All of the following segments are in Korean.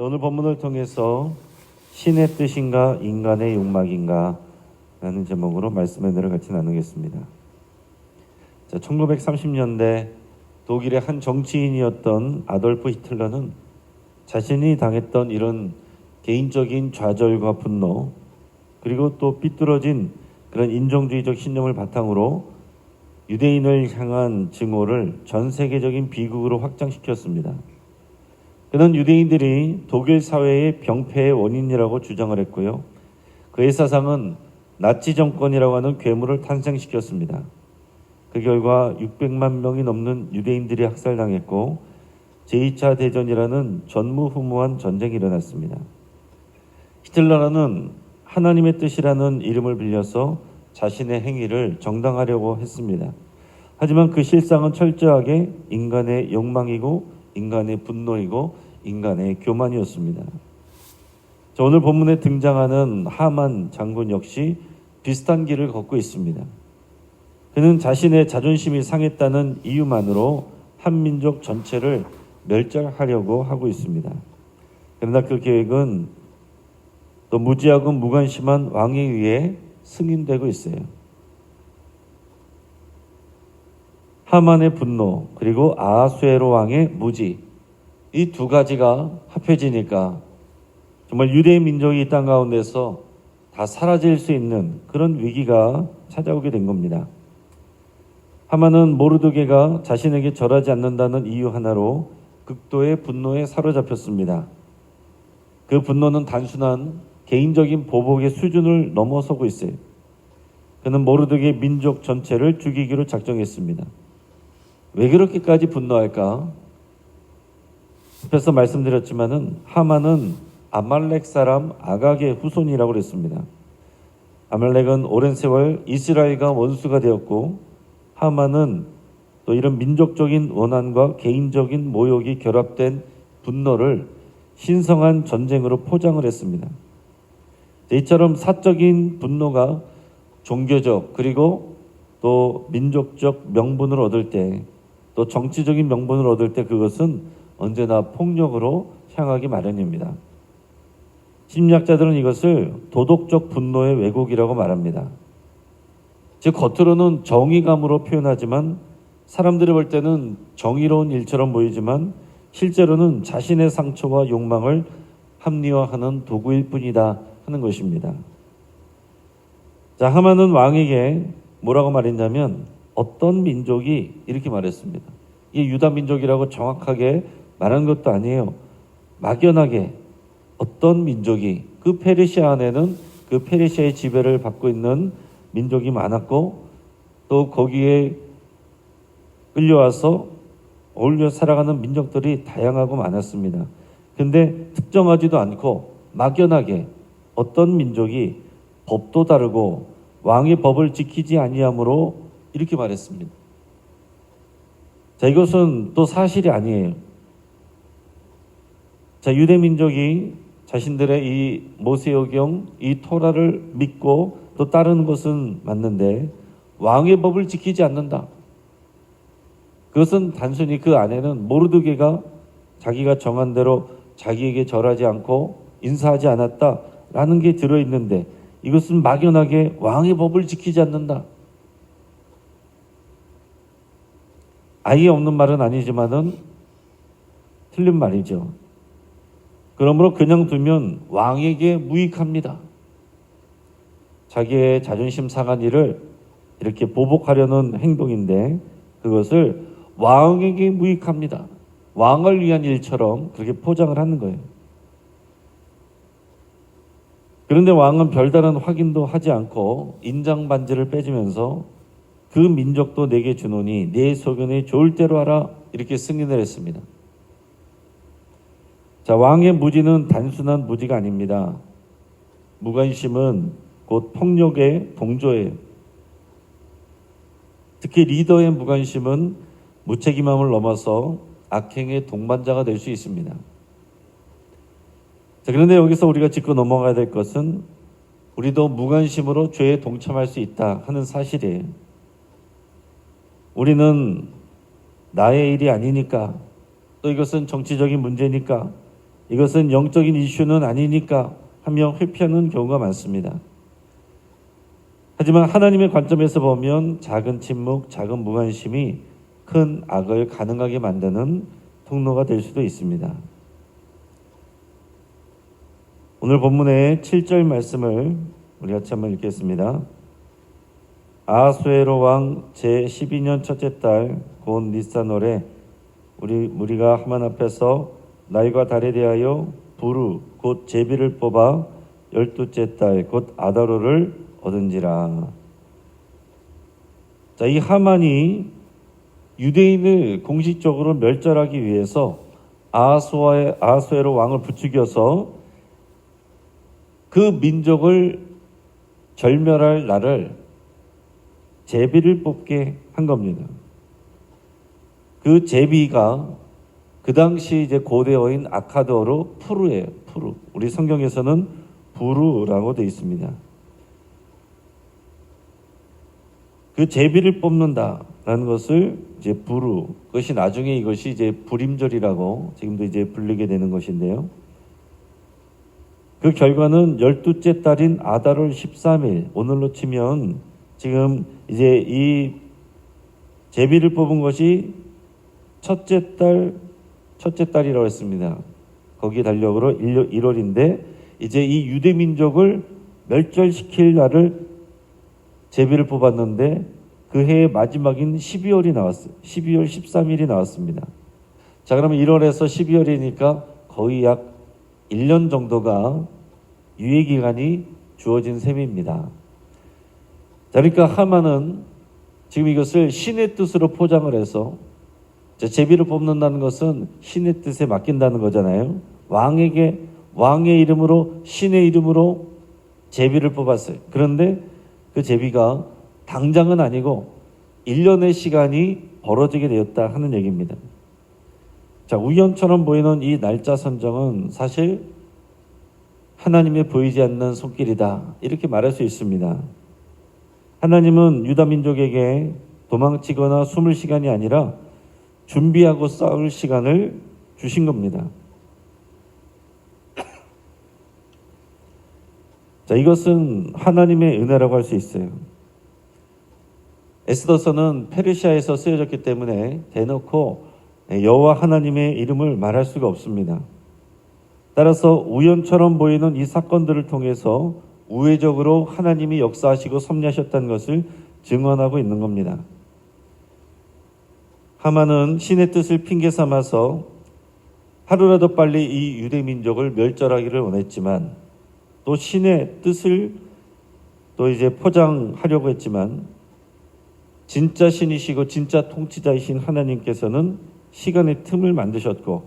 오늘 본문을 통해서 신의 뜻인가 인간의 욕망인가 라는 제목으로 말씀의 은혜를 같이 나누겠습니다. 1930년대 독일의 한 정치인이었던 아돌프 히틀러는 자신이 당했던 이런 개인적인 좌절과 분노, 그리고 또 삐뚤어진 그런 인종주의적 신념을 바탕으로 유대인을 향한 증오를 전 세계적인 비극으로 확장시켰습니다. 그는 유대인들이 독일 사회의 병폐의 원인이라고 주장을 했고요. 그의 사상은 나치 정권이라고 하는 괴물을 탄생시켰습니다. 그 결과 600만 명이 넘는 유대인들이 학살당했고 제2차 대전이라는 전무후무한 전쟁이 일어났습니다. 히틀러는 하나님의 뜻이라는 이름을 빌려서 자신의 행위를 정당화하려고 했습니다. 하지만 그 실상은 철저하게 인간의 욕망이고 인간의 분노이고 인간의 교만이었습니다. 오늘 본문에 등장하는 하만 장군 역시 비슷한 길을 걷고 있습니다. 그는 자신의 자존심이 상했다는 이유만으로 한민족 전체를 멸절하려고 하고 있습니다. 그러나 그 계획은 또 무지하고 무관심한 왕에 의해 승인되고 있어요. 하만의 분노 그리고 아하수에로 왕의 무지, 이 두 가지가 합해지니까 정말 유대인 민족이 이 땅 가운데서 다 사라질 수 있는 그런 위기가 찾아오게 된 겁니다. 하만은 모르드게가 자신에게 절하지 않는다는 이유 하나로 극도의 분노에 사로잡혔습니다. 그 분노는 단순한 개인적인 보복의 수준을 넘어서고 있어요. 그는 모르드게 민족 전체를 죽이기로 작정했습니다. 왜 그렇게까지 분노할까? 앞에서 말씀드렸지만은 하만은 아말렉 사람 아각의 후손이라고 그랬습니다. 아말렉은 오랜 세월 이스라엘과 원수가 되었고 하만은 또 이런 민족적인 원한과 개인적인 모욕이 결합된 분노를 신성한 전쟁으로 포장을 했습니다. 이처럼 사적인 분노가 종교적 그리고 또 민족적 명분을 얻을 때, 또 정치적인 명분을 얻을 때 그것은 언제나 폭력으로 향하기 마련입니다. 심리학자들은 이것을 도덕적 분노의 왜곡이라고 말합니다. 즉 겉으로는 정의감으로 표현하지만 사람들이 볼 때는 정의로운 일처럼 보이지만 실제로는 자신의 상처와 욕망을 합리화하는 도구일 뿐이다 하는 것입니다. 하만은 왕에게 뭐라고 말했냐면 어떤 민족이 이렇게 말했습니다. 이게 유다 민족이라고 정확하게 말한 것도 아니에요. 막연하게 어떤 민족이, 그 페르시아 안에는 그 페르시아의 지배를 받고 있는 민족이 많았고 또 거기에 끌려와서 어울려 살아가는 민족들이 다양하고 많았습니다. 근데 특정하지도 않고 막연하게 어떤 민족이 법도 다르고 왕의 법을 지키지 아니하므로 이렇게 말했습니다. 이것은 또 사실이 아니에요. 유대 민족이 자신들의 이 모세오경, 이 토라를 믿고 또 따르는 것은 맞는데 왕의 법을 지키지 않는다. 그것은 단순히 그 안에는 모르드게가 자기가 정한 대로 자기에게 절하지 않고 인사하지 않았다라는 게 들어있는데 이것은 막연하게 왕의 법을 지키지 않는다. 아예 없는 말은 아니지만은 틀린 말이죠. 그러므로 그냥 두면 왕에게 무익합니다. 자기의 자존심 상한 일을 이렇게 보복하려는 행동인데 그것을 왕에게 무익합니다. 왕을 위한 일처럼 그렇게 포장을 하는 거예요. 그런데 왕은 별다른 확인도 하지 않고 인장 반지를 빼주면서 그 민족도 내게 주노니 내 소견에 좋을 대로 하라 이렇게 승인을 했습니다. 왕의 무지는 단순한 무지가 아닙니다. 무관심은 곧 폭력의 동조예요. 특히 리더의 무관심은 무책임함을 넘어서 악행의 동반자가 될 수 있습니다. 그런데 여기서 우리가 짚고 넘어가야 될 것은 우리도 무관심으로 죄에 동참할 수 있다 하는 사실이에요. 우리는 나의 일이 아니니까 또 이것은 정치적인 문제니까 이것은 영적인 이슈는 아니니까 하며 회피하는 경우가 많습니다. 하지만 하나님의 관점에서 보면 작은 침묵, 작은 무관심이 큰 악을 가능하게 만드는 통로가 될 수도 있습니다. 오늘 본문의 7절 말씀을 우리 같이 한번 읽겠습니다. 아하수에로 왕 제12년 첫째 달 곧 니산월에 우리 무리가 하만 앞에서 날과 달에 대하여 부르 곧 제비를 뽑아 12째 달 곧 아다로를 얻은지라. 자, 이 하만이 유대인을 공식적으로 멸절하기 위해서 아하수에로 왕을 부추겨서 그 민족을 절멸할 날을 제비를 뽑게 한 겁니다. 그 제비가 그 당시 이제 고대어인 아카드어로 푸르예요. 푸르. 우리 성경에서는 부르라고 되어 있습니다. 그 제비를 뽑는다라는 것을 이제 부르. 그것이 나중에 이것이 이제 불임절이라고 지금도 이제 불리게 되는 것인데요. 그 결과는 12째 달인 아달월 13일, 오늘로 치면 지금 이제 이 제비를 뽑은 것이 첫째 달이라고 했습니다. 거기 달력으로 1월인데 이제 이 유대 민족을 멸절시킬 날을 제비를 뽑았는데 그 해의 마지막인 12월이 나왔어요. 12월 13일이 나왔습니다. 자, 그러면 1월에서 12월이니까 거의 약 1년 정도가 유예기간이 주어진 셈입니다. 자, 그러니까 하만은 지금 이것을 신의 뜻으로 포장을 해서 제비를 뽑는다는 것은 신의 뜻에 맡긴다는 거잖아요. 왕의 이름으로, 신의 이름으로 제비를 뽑았어요. 그런데 그 제비가 당장은 아니고 1년의 시간이 벌어지게 되었다 하는 얘기입니다. 자, 우연처럼 보이는 이 날짜 선정은 사실 하나님의 보이지 않는 손길이다, 이렇게 말할 수 있습니다. 하나님은 유다 민족에게 도망치거나 숨을 시간이 아니라 준비하고 싸울 시간을 주신 겁니다. 자, 이것은 하나님의 은혜라고 할 수 있어요. 에스더서는 페르시아에서 쓰여졌기 때문에 대놓고 여호와 하나님의 이름을 말할 수가 없습니다. 따라서 우연처럼 보이는 이 사건들을 통해서 우회적으로 하나님이 역사하시고 섭리하셨다는 것을 증언하고 있는 겁니다. 하만은 신의 뜻을 핑계 삼아서 하루라도 빨리 이 유대 민족을 멸절하기를 원했지만, 또 신의 뜻을 또 이제 포장하려고 했지만, 진짜 신이시고 진짜 통치자이신 하나님께서는 시간의 틈을 만드셨고,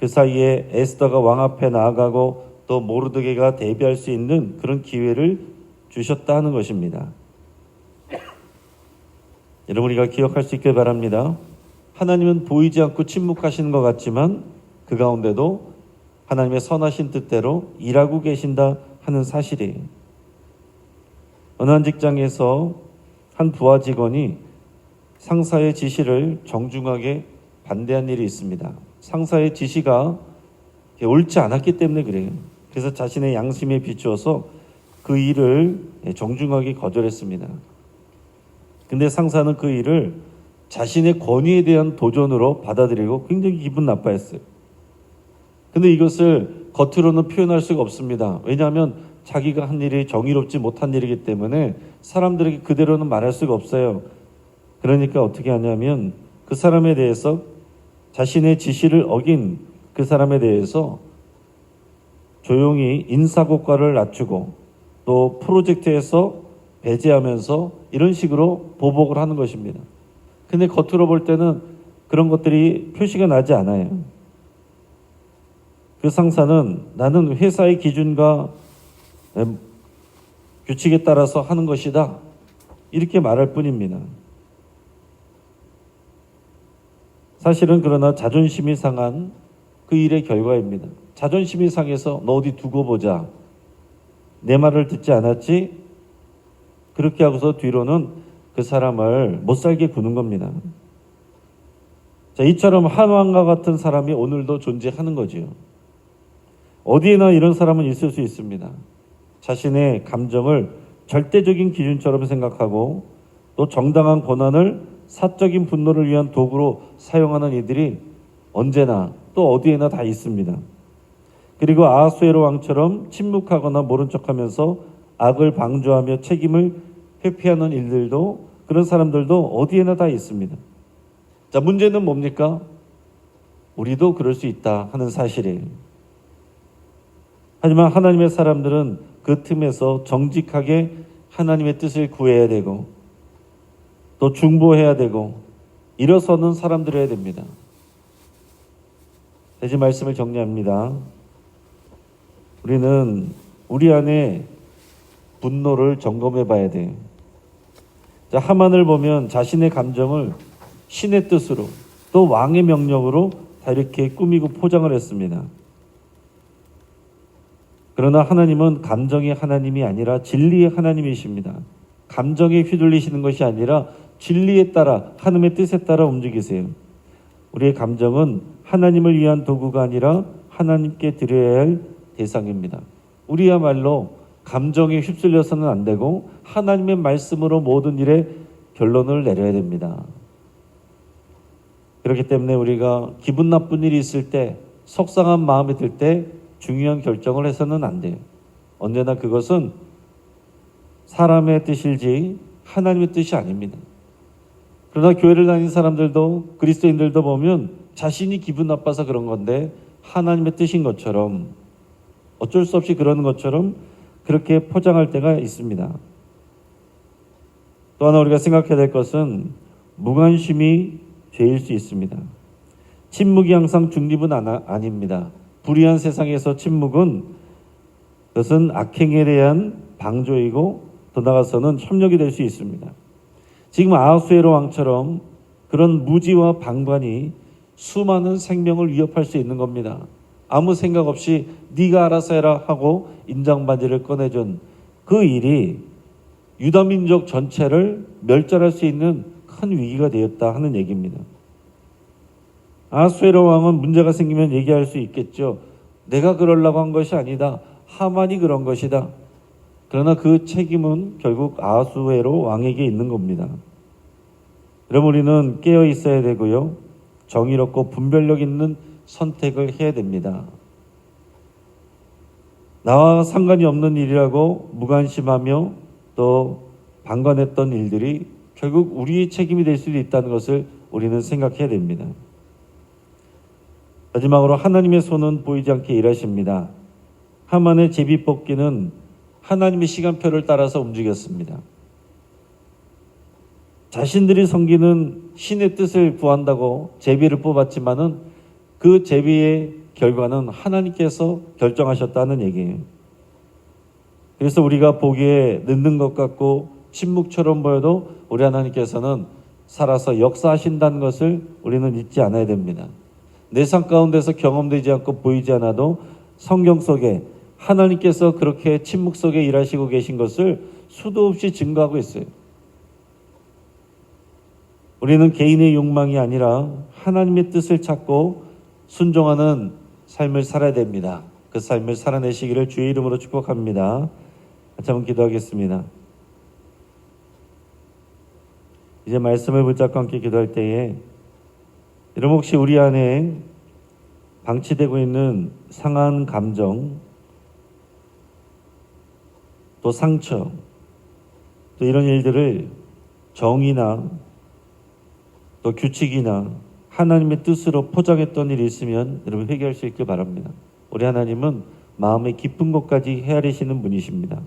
그 사이에 에스더가 왕 앞에 나아가고 또 모르드게가 대비할 수 있는 그런 기회를 주셨다 하는 것입니다. 여러분, 우리가 기억할 수 있길 바랍니다. 하나님은 보이지 않고 침묵하시는 것 같지만 그 가운데도 하나님의 선하신 뜻대로 일하고 계신다 하는 사실이에요. 어느 한 직장에서 한 부하 직원이 상사의 지시를 정중하게 반대한 일이 있습니다. 상사의 지시가 옳지 않았기 때문에 그래요. 그래서 자신의 양심에 비추어서 그 일을 정중하게 거절했습니다. 근데 상사는 그 일을 자신의 권위에 대한 도전으로 받아들이고 굉장히 기분 나빠했어요. 근데 이것을 겉으로는 표현할 수가 없습니다. 왜냐하면 자기가 한 일이 정의롭지 못한 일이기 때문에 사람들에게 그대로는 말할 수가 없어요. 그러니까 어떻게 하냐면 그 사람에 대해서, 자신의 지시를 어긴 그 사람에 대해서 조용히 인사고과를 낮추고 또 프로젝트에서 배제하면서 이런 식으로 보복을 하는 것입니다. 근데 겉으로 볼 때는 그런 것들이 표시가 나지 않아요. 그 상사는 나는 회사의 기준과 규칙에 따라서 하는 것이다, 이렇게 말할 뿐입니다. 사실은 그러나 자존심이 상한 그 일의 결과입니다. 자존심이 상해서 너 어디 두고 보자, 내 말을 듣지 않았지? 그렇게 하고서 뒤로는 그 사람을 못 살게 구는 겁니다. 자, 이처럼 하만과 같은 사람이 오늘도 존재하는 거지요. 어디에나 이런 사람은 있을 수 있습니다. 자신의 감정을 절대적인 기준처럼 생각하고 또 정당한 권한을 사적인 분노를 위한 도구로 사용하는 이들이 언제나 또 어디에나 다 있습니다. 그리고 아하수에로 왕처럼 침묵하거나 모른 척하면서 악을 방조하며 책임을 회피하는 일들도, 그런 사람들도 어디에나 다 있습니다. 자, 문제는 뭡니까? 우리도 그럴 수 있다 하는 사실이에요. 하지만 하나님의 사람들은 그 틈에서 정직하게 하나님의 뜻을 구해야 되고 또 중보해야 되고 일어서는 사람들이어야 됩니다. 다시 말씀을 정리합니다. 우리는 우리 안에 분노를 점검해 봐야 돼요. 자, 하만을 보면 자신의 감정을 신의 뜻으로 또 왕의 명령으로 다 이렇게 꾸미고 포장을 했습니다. 그러나 하나님은 감정의 하나님이 아니라 진리의 하나님이십니다. 감정에 휘둘리시는 것이 아니라 진리에 따라, 하나님의 뜻에 따라 움직이세요. 우리의 감정은 하나님을 위한 도구가 아니라 하나님께 드려야 할 대상입니다. 우리야말로 감정에 휩쓸려서는 안 되고 하나님의 말씀으로 모든 일에 결론을 내려야 됩니다. 그렇기 때문에 우리가 기분 나쁜 일이 있을 때, 속상한 마음이 들 때 중요한 결정을 해서는 안 돼요. 언제나 그것은 사람의 뜻일지 하나님의 뜻이 아닙니다. 그러나 교회를 다니는 사람들도, 그리스도인들도 보면 자신이 기분 나빠서 그런 건데 하나님의 뜻인 것처럼, 어쩔 수 없이 그러는 것처럼 그렇게 포장할 때가 있습니다. 또 하나 우리가 생각해야 될 것은 무관심이 죄일 수 있습니다. 침묵이 항상 중립은 아닙니다. 불의한 세상에서 침묵은, 그것은 악행에 대한 방조이고 더 나아가서는 협력이 될 수 있습니다. 지금 아하수에로 왕처럼 그런 무지와 방관이 수많은 생명을 위협할 수 있는 겁니다. 아무 생각 없이 네가 알아서 해라 하고 인장반지를 꺼내준 그 일이 유다민족 전체를 멸절할 수 있는 큰 위기가 되었다 하는 얘기입니다. 아하수에로 왕은 문제가 생기면 얘기할 수 있겠죠. 내가 그러려고 한 것이 아니다. 하만이 그런 것이다. 그러나 그 책임은 결국 아하수에로 왕에게 있는 겁니다. 그럼 우리는 깨어 있어야 되고요. 정의롭고 분별력 있는 선택을 해야 됩니다. 나와 상관이 없는 일이라고 무관심하며 또 방관했던 일들이 결국 우리의 책임이 될 수도 있다는 것을 우리는 생각해야 됩니다. 마지막으로 하나님의 손은 보이지 않게 일하십니다. 하만의 제비뽑기는 하나님의 시간표를 따라서 움직였습니다. 자신들이 섬기는 신의 뜻을 구한다고 제비를 뽑았지만은 그 제비의 결과는 하나님께서 결정하셨다는 얘기예요. 그래서 우리가 보기에 늦는 것 같고 침묵처럼 보여도 우리 하나님께서는 살아서 역사하신다는 것을 우리는 잊지 않아야 됩니다. 내 삶 가운데서 경험되지 않고 보이지 않아도 성경 속에 하나님께서 그렇게 침묵 속에 일하시고 계신 것을 수도 없이 증거하고 있어요. 우리는 개인의 욕망이 아니라 하나님의 뜻을 찾고 순종하는 삶을 살아야 됩니다. 그 삶을 살아내시기를 주의 이름으로 축복합니다. 같이 한번 기도하겠습니다. 이제 말씀을 붙잡고 함께 기도할 때에 여러분 혹시 우리 안에 방치되고 있는 상한 감정, 또 상처, 또 이런 일들을 정의나 또 규칙이나 하나님의 뜻으로 포장했던 일이 있으면 여러분 회개할 수 있길 바랍니다. 우리 하나님은 마음의 깊은 곳까지 헤아리시는 분이십니다.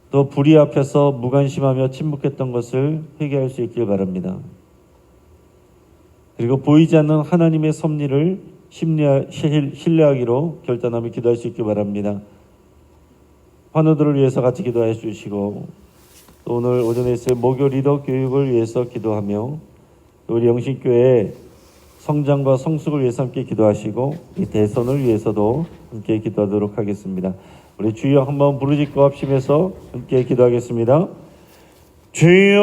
또 불의 앞에서 무관심하며 침묵했던 것을 회개할 수 있길 바랍니다. 그리고 보이지 않는 하나님의 섭리를 신뢰하기로 결단하며 기도할 수 있길 바랍니다. 환우들을 위해서 같이 기도해 주시고 또 오늘 오전에 있을 목요 리더 교육을 위해서 기도하며 또 우리 영신교회 성장과 성숙을 위해서 함께 기도하시고 이 대선을 위해서도 함께 기도하도록 하겠습니다. 우리 주여 한번 부르짖고 합심해서 함께 기도하겠습니다. 주여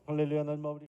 할렐루야.